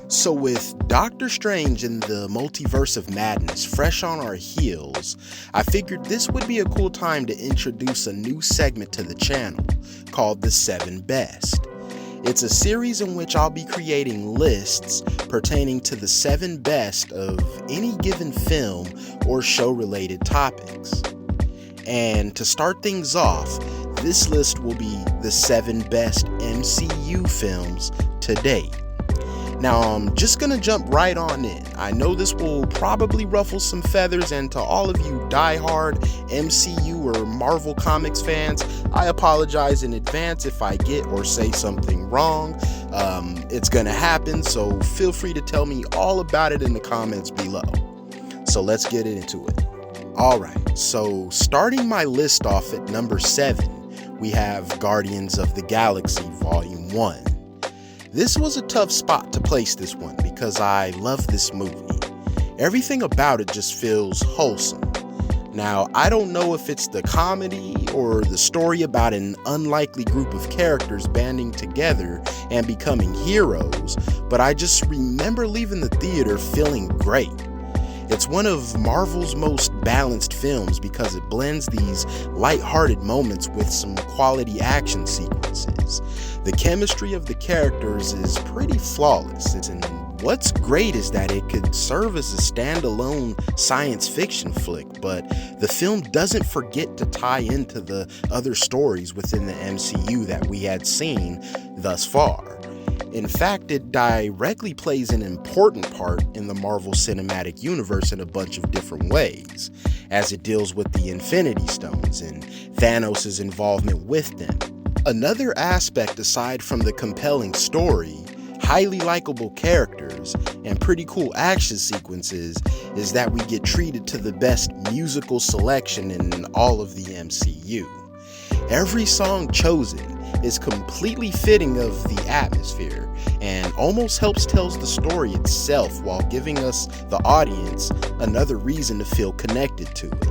So with Doctor Strange and the Multiverse of Madness fresh on our heels, I figured this would be a cool time to introduce a new segment to the channel called The 7 Best. It's a series in which I'll be creating lists pertaining to the 7 best of any given film or show related topics. And to start things off, this list will be the 7 best MCU films to date. Now I'm just gonna jump right on in. I know this will probably ruffle some feathers, and to all of you diehard MCU or Marvel Comics fans, I apologize in advance if I get or say something wrong. It's gonna happen, so feel free to tell me all about it in the comments below. So let's get into it. Alright, so starting my list off at number 7, we have Guardians of the Galaxy Volume 1. This was a tough spot to place this one because I love this movie. Everything about it just feels wholesome. Now, I don't know if it's the comedy or the story about an unlikely group of characters banding together and becoming heroes, but I just remember leaving the theater feeling great. It's one of Marvel's most balanced films because it blends these lighthearted moments with some quality action sequences. The chemistry of the characters is pretty flawless, and what's great is that it could serve as a standalone science fiction flick, but the film doesn't forget to tie into the other stories within the MCU that we had seen thus far. In fact, it directly plays an important part in the Marvel Cinematic Universe in a bunch of different ways, as it deals with the Infinity Stones and Thanos' involvement with them. Another aspect aside from the compelling story, highly likable characters, and pretty cool action sequences is that we get treated to the best musical selection in all of the MCU. Every song chosen is completely fitting of the atmosphere and almost helps tells the story itself while giving us, the audience, another reason to feel connected to it.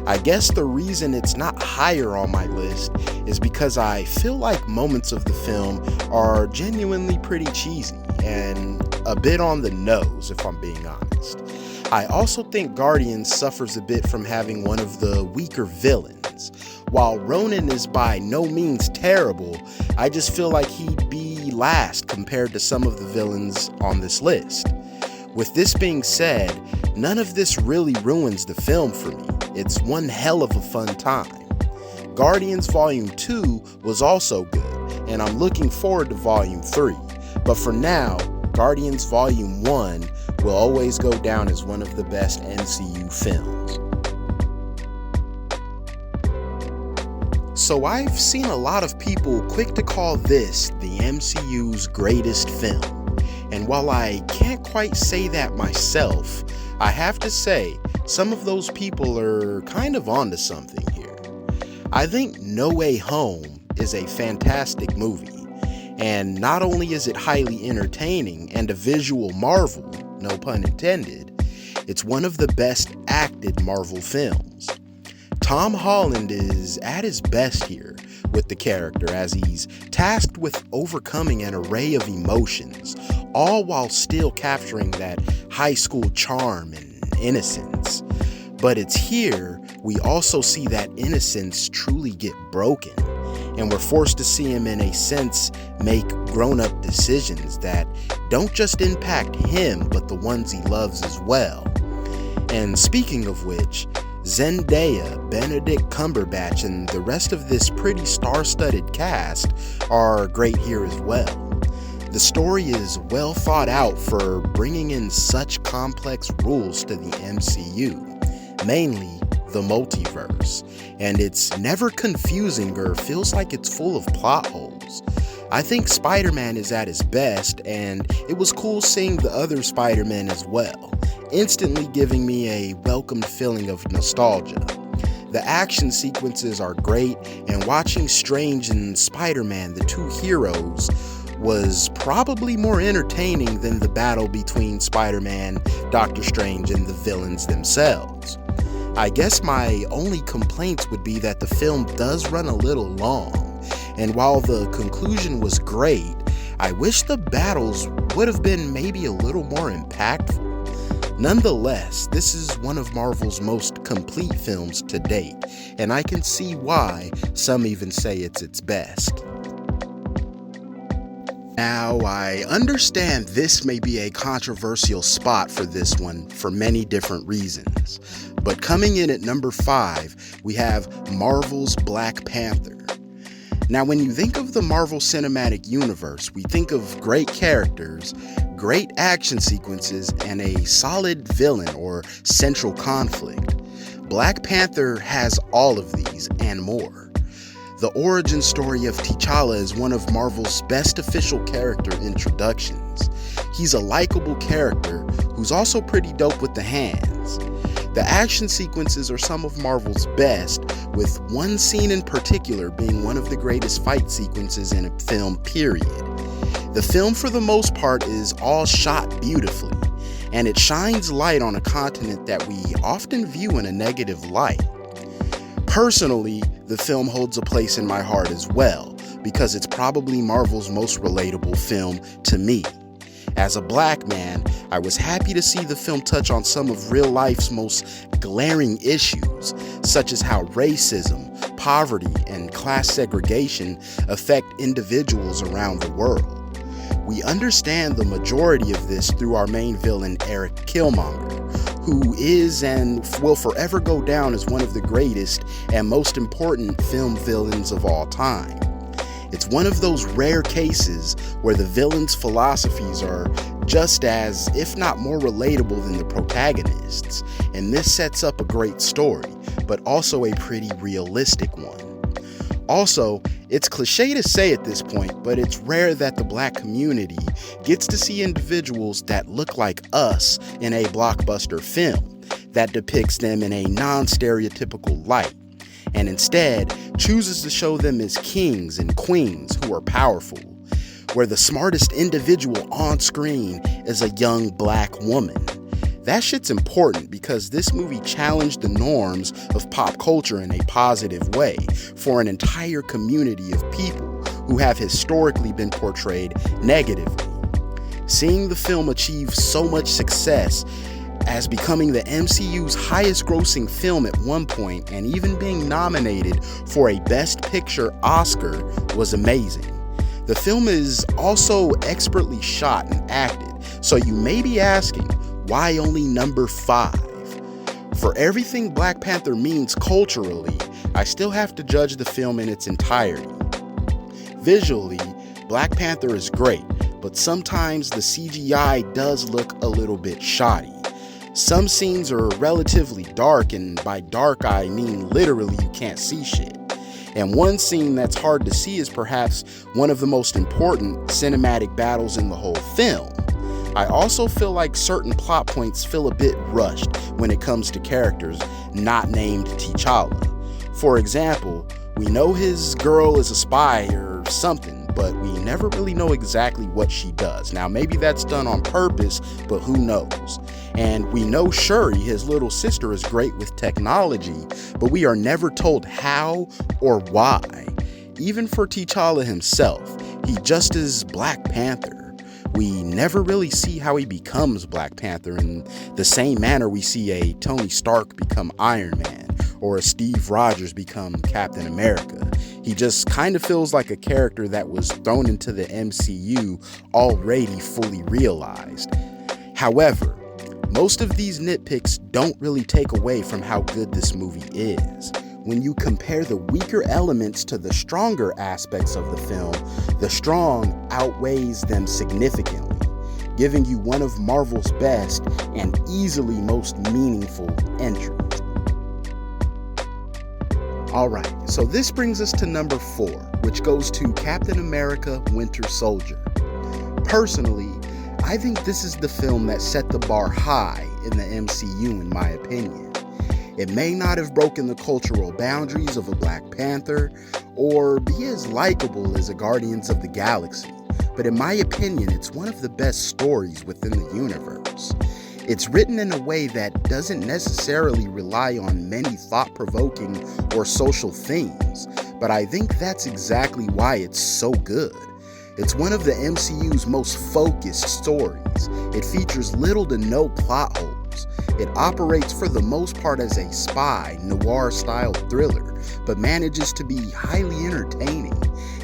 I guess the reason it's not higher on my list is because I feel like moments of the film are genuinely pretty cheesy and a bit on the nose, if I'm being honest. I also think Guardians suffers a bit from having one of the weaker villains. While Ronan is by no means terrible, I just feel like he'd be last compared to some of the villains on this list. With this being said, none of this really ruins the film for me. It's one hell of a fun time. Guardians Volume 2 was also good, and I'm looking forward to Volume 3. But for now, Guardians Volume 1 will always go down as one of the best MCU films. So I've seen a lot of people quick to call this the MCU's greatest film. And while I can't quite say that myself, I have to say, some of those people are kind of onto something here. I think No Way Home is a fantastic movie, and not only is it highly entertaining and a visual marvel, no pun intended, it's one of the best acted Marvel films. Tom Holland is at his best here with the character as he's tasked with overcoming an array of emotions, all while still capturing that high school charm and innocence. But it's here we also see that innocence truly get broken, and we're forced to see him in a sense make grown-up decisions that don't just impact him but the ones he loves as well. And speaking of which, Zendaya, Benedict Cumberbatch, and the rest of this pretty star-studded cast are great here as well. The story is well thought out for bringing in such complex rules to the MCU, mainly the multiverse, and it's never confusing or feels like it's full of plot holes. I think Spider-Man is at his best, and it was cool seeing the other Spider-Man as well, instantly giving me a welcomed feeling of nostalgia. The action sequences are great, and watching Strange and Spider-Man, the two heroes, was probably more entertaining than the battle between Spider-Man, Doctor Strange, and the villains themselves. I guess my only complaints would be that the film does run a little long, and while the conclusion was great, I wish the battles would have been maybe a little more impactful. Nonetheless, this is one of Marvel's most complete films to date, and I can see why some even say it's its best. Now, I understand this may be a controversial spot for this one for many different reasons, but coming in at number 5, we have Marvel's Black Panther. Now, when you think of the Marvel Cinematic Universe, we think of great characters, great action sequences, and a solid villain or central conflict. Black Panther has all of these and more. The origin story of T'Challa is one of Marvel's best official character introductions. He's a likable character who's also pretty dope with the hands. The action sequences are some of Marvel's best, with one scene in particular being one of the greatest fight sequences in a film, period. The film, for the most part, is all shot beautifully, and it shines light on a continent that we often view in a negative light. Personally, the film holds a place in my heart as well, because it's probably Marvel's most relatable film to me. As a black man, I was happy to see the film touch on some of real life's most glaring issues, such as how racism, poverty, and class segregation affect individuals around the world. We understand the majority of this through our main villain, Eric Killmonger, who is and will forever go down as one of the greatest and most important film villains of all time. It's one of those rare cases where the villain's philosophies are just as, if not more relatable than the protagonists, and this sets up a great story, but also a pretty realistic one. Also, it's cliche to say at this point, but it's rare that the black community gets to see individuals that look like us in a blockbuster film that depicts them in a non-stereotypical light, and instead chooses to show them as kings and queens who are powerful, where the smartest individual on screen is a young black woman. That shit's important because this movie challenged the norms of pop culture in a positive way for an entire community of people who have historically been portrayed negatively. Seeing the film achieve so much success as becoming the MCU's highest grossing film at one point and even being nominated for a Best Picture Oscar was amazing. The film is also expertly shot and acted, so you may be asking, why only number 5? For everything Black Panther means culturally, I still have to judge the film in its entirety. Visually, Black Panther is great, but sometimes the CGI does look a little bit shoddy. Some scenes are relatively dark, and by dark I mean literally you can't see shit. And one scene that's hard to see is perhaps one of the most important cinematic battles in the whole film. I also feel like certain plot points feel a bit rushed when it comes to characters not named T'Challa. For example, we know his girl is a spy or something, but we never really know exactly what she does. Now, maybe that's done on purpose, but who knows? And we know Shuri, his little sister, is great with technology, but we are never told how or why. Even for T'Challa himself, he just is Black Panther. We never really see how he becomes Black Panther in the same manner we see a Tony Stark become Iron Man or a Steve Rogers become Captain America. He just kind of feels like a character that was thrown into the MCU already fully realized. However, most of these nitpicks don't really take away from how good this movie is. When you compare the weaker elements to the stronger aspects of the film, the strong outweighs them significantly, giving you one of Marvel's best and easily most meaningful entries. Alright, so this brings us to number 4, which goes to Captain America: Winter Soldier. Personally, I think this is the film that set the bar high in the MCU in my opinion. It may not have broken the cultural boundaries of a Black Panther or be as likable as a Guardians of the Galaxy, but in my opinion, it's one of the best stories within the universe. It's written in a way that doesn't necessarily rely on many thought-provoking or social themes, but I think that's exactly why it's so good. It's one of the MCU's most focused stories. It features little to no plot holes. It operates for the most part as a spy, noir-style thriller, but manages to be highly entertaining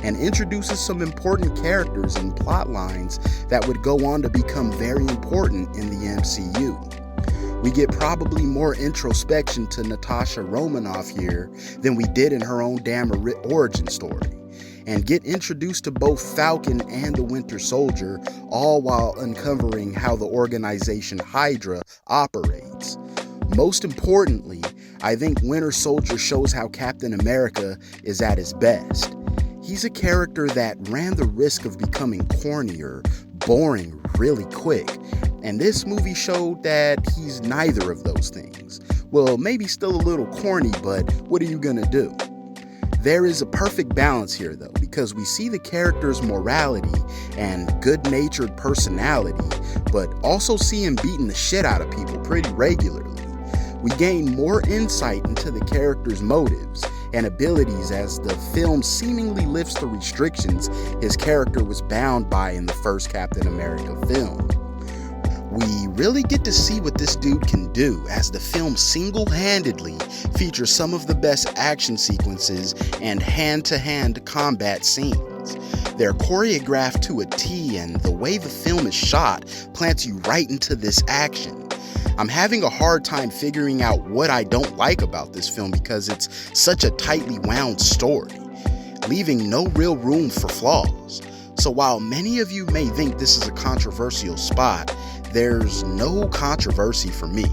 and introduces some important characters and plot lines that would go on to become very important in the MCU. We get probably more introspection to Natasha Romanoff here than we did in her own damn origin story, and get introduced to both Falcon and the Winter Soldier, all while uncovering how the organization Hydra operates. Most importantly, I think Winter Soldier shows how Captain America is at his best. He's a character that ran the risk of becoming corny or boring really quick, and this movie showed that he's neither of those things. Well, maybe still a little corny, but what are you gonna do? There is a perfect balance here though, because we see the character's morality and good-natured personality, but also see him beating the shit out of people pretty regularly. We gain more insight into the character's motives and abilities as the film seemingly lifts the restrictions his character was bound by in the first Captain America film. We really get to see what this dude can do, as the film single-handedly features some of the best action sequences and hand-to-hand combat scenes. They're choreographed to a T, and the way the film is shot plants you right into this action. I'm having a hard time figuring out what I don't like about this film because it's such a tightly wound story, leaving no real room for flaws. So while many of you may think this is a controversial spot, there's no controversy for me.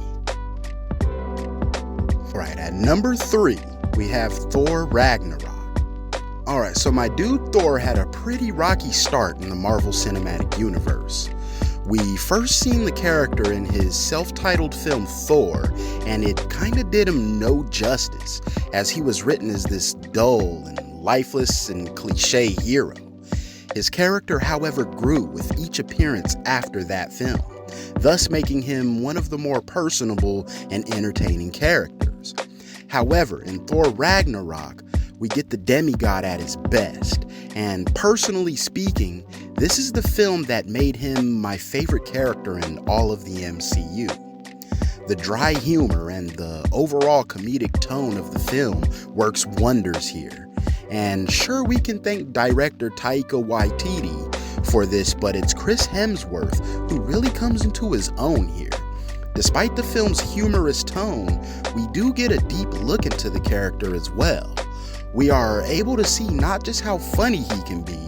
Alright, at number 3, we have Thor Ragnarok. Alright, so my dude Thor had a pretty rocky start in the Marvel Cinematic Universe. We first seen the character in his self-titled film Thor, and it kinda did him no justice, as he was written as this dull and lifeless and cliche hero. His character, however, grew with each appearance after that film, thus making him one of the more personable and entertaining characters. However, in Thor Ragnarok, we get the demigod at his best, and personally speaking, this is the film that made him my favorite character in all of the MCU. The dry humor and the overall comedic tone of the film works wonders here. And sure, we can thank director Taika Waititi for this, but it's Chris Hemsworth who really comes into his own here. Despite the film's humorous tone, we do get a deep look into the character as well. We are able to see not just how funny he can be,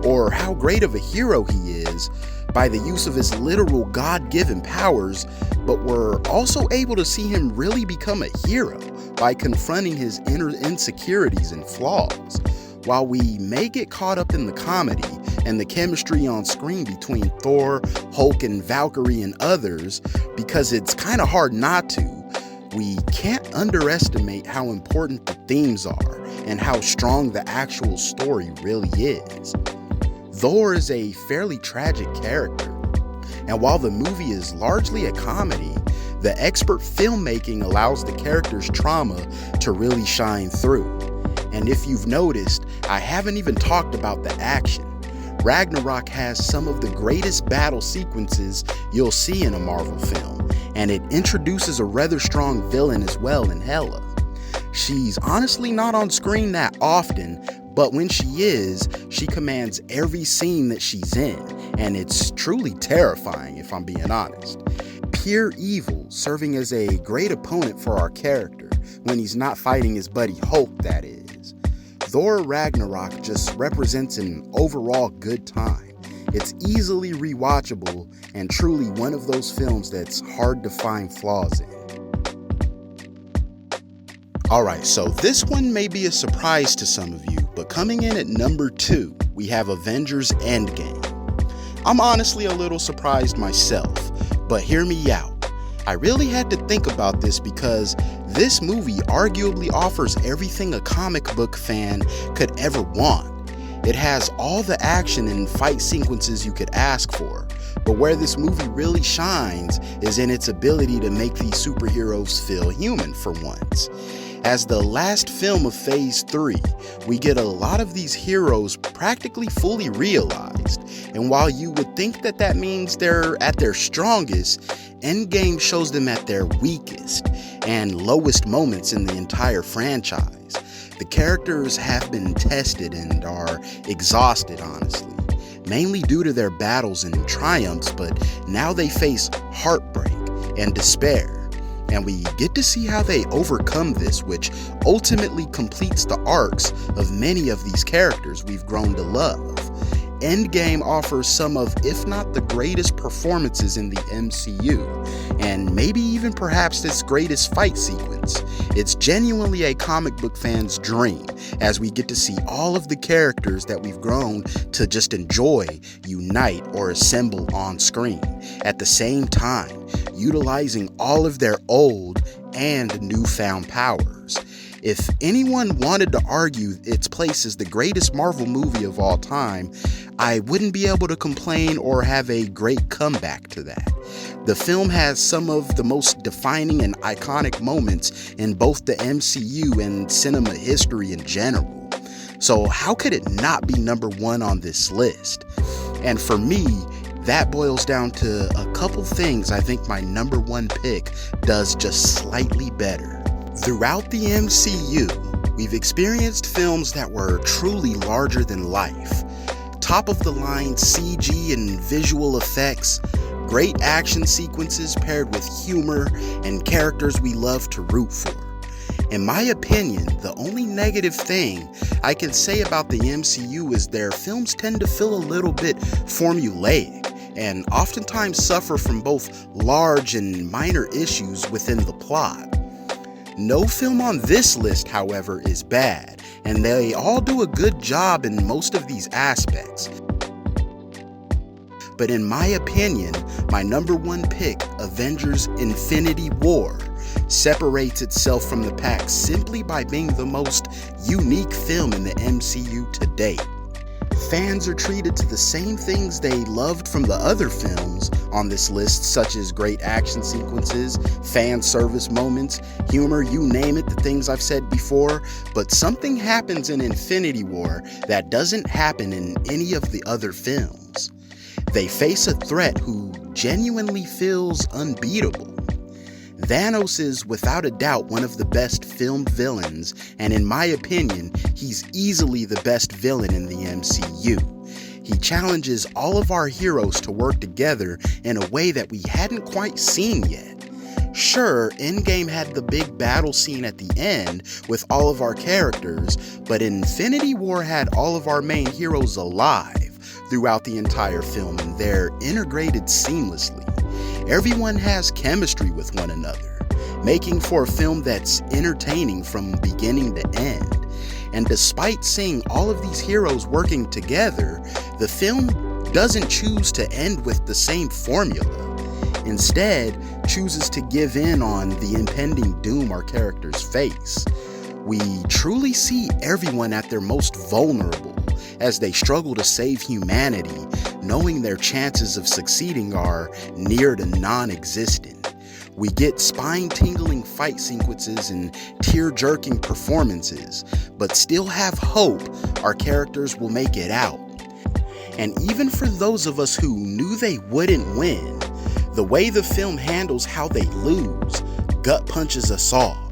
or how great of a hero he is, by the use of his literal God-given powers, but we're also able to see him really become a hero by confronting his inner insecurities and flaws. While we may get caught up in the comedy and the chemistry on screen between Thor, Hulk, and Valkyrie and others, because it's kind of hard not to, we can't underestimate how important the themes are and how strong the actual story really is. Thor is a fairly tragic character, and while the movie is largely a comedy, the expert filmmaking allows the character's trauma to really shine through. And if you've noticed, I haven't even talked about the action. Ragnarok has some of the greatest battle sequences you'll see in a Marvel film, and it introduces a rather strong villain as well in Hela. She's honestly not on screen that often, but when she is, she commands every scene that she's in, and it's truly terrifying if I'm being honest. Pure evil, serving as a great opponent for our character, when he's not fighting his buddy Hulk, that is. Thor Ragnarok just represents an overall good time. It's easily rewatchable and truly one of those films that's hard to find flaws in. Alright, so this one may be a surprise to some of you, but coming in at number 2, we have Avengers Endgame. I'm honestly a little surprised myself, but hear me out. I really had to think about this because this movie arguably offers everything a comic book fan could ever want. It has all the action and fight sequences you could ask for, but where this movie really shines is in its ability to make these superheroes feel human for once. As the last film of Phase 3, we get a lot of these heroes practically fully realized, and while you would think that that means they're at their strongest, Endgame shows them at their weakest and lowest moments in the entire franchise. The characters have been tested and are exhausted, honestly, mainly due to their battles and triumphs, but now they face heartbreak and despair. And we get to see how they overcome this, which ultimately completes the arcs of many of these characters we've grown to love. Endgame offers some of, if not the greatest performances in the MCU, and maybe even perhaps its greatest fight sequence. It's genuinely a comic book fan's dream, as we get to see all of the characters that we've grown to just enjoy unite or assemble on screen, at the same time, utilizing all of their old and newfound powers. If anyone wanted to argue its place as the greatest Marvel movie of all time, I wouldn't be able to complain or have a great comeback to that. The film has some of the most defining and iconic moments in both the MCU and cinema history in general. So how could it not be number one on this list? And for me, that boils down to a couple things I think my number one pick does just slightly better. Throughout the MCU, we've experienced films that were truly larger than life. Top of the line CG and visual effects, great action sequences paired with humor, and characters we love to root for. In my opinion, the only negative thing I can say about the MCU is their films tend to feel a little bit formulaic, and oftentimes suffer from both large and minor issues within the plot. No film on this list, however, is bad, and they all do a good job in most of these aspects. But in my opinion, my number one pick, Avengers: Infinity War, separates itself from the pack simply by being the most unique film in the MCU to date. Fans are treated to the same things they loved from the other films on this list, such as great action sequences, fan service moments, humor, you name it, the things I've said before, but something happens in Infinity War that doesn't happen in any of the other films. They face a threat who genuinely feels unbeatable. Thanos is without a doubt one of the best filmed villains, and in my opinion, he's easily the best villain in the MCU. He challenges all of our heroes to work together in a way that we hadn't quite seen yet. Sure, Endgame had the big battle scene at the end with all of our characters, but Infinity War had all of our main heroes alive throughout the entire film, and they're integrated seamlessly. Everyone has chemistry with one another, making for a film that's entertaining from beginning to end. And despite seeing all of these heroes working together, the film doesn't choose to end with the same formula. Instead, chooses to give in on the impending doom our characters face. We truly see everyone at their most vulnerable as they struggle to save humanity, knowing their chances of succeeding are near to non-existent. We get spine-tingling fight sequences and tear-jerking performances, but still have hope our characters will make it out. And even for those of us who knew they wouldn't win, the way the film handles how they lose gut punches us all.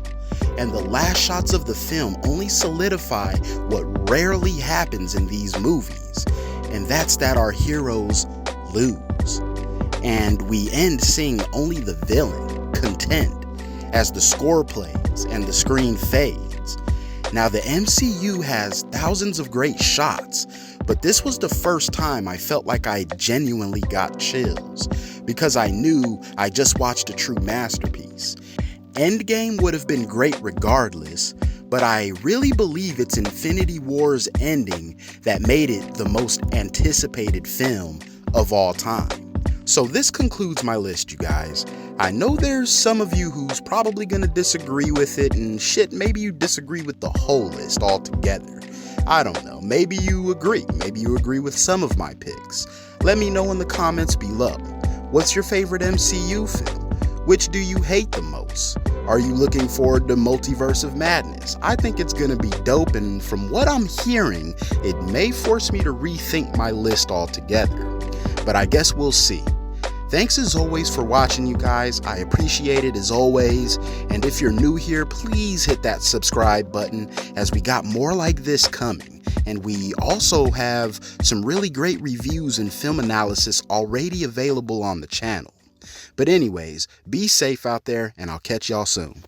And the last shots of the film only solidify what rarely happens in these movies, and that's that our heroes lose. And we end seeing only the villain, content, as the score plays and the screen fades. Now, the MCU has thousands of great shots, but this was the first time I felt like I genuinely got chills, because I knew I just watched a true masterpiece. Endgame would have been great regardless, but I really believe it's Infinity War's ending that made it the most anticipated film of all time. So this concludes my list, you guys. I know there's some of you who's probably gonna disagree with it, and shit, maybe you disagree with the whole list altogether. I don't know, maybe you agree with some of my picks. Let me know in the comments below. What's your favorite MCU film? Which do you hate the most? Are you looking forward to Multiverse of Madness? I think it's gonna be dope, and from what I'm hearing, it may force me to rethink my list altogether. But I guess we'll see. Thanks as always for watching, you guys. I appreciate it as always. And if you're new here, please hit that subscribe button, as we got more like this coming. And we also have some really great reviews and film analysis already available on the channel. But anyways, be safe out there, and I'll catch y'all soon.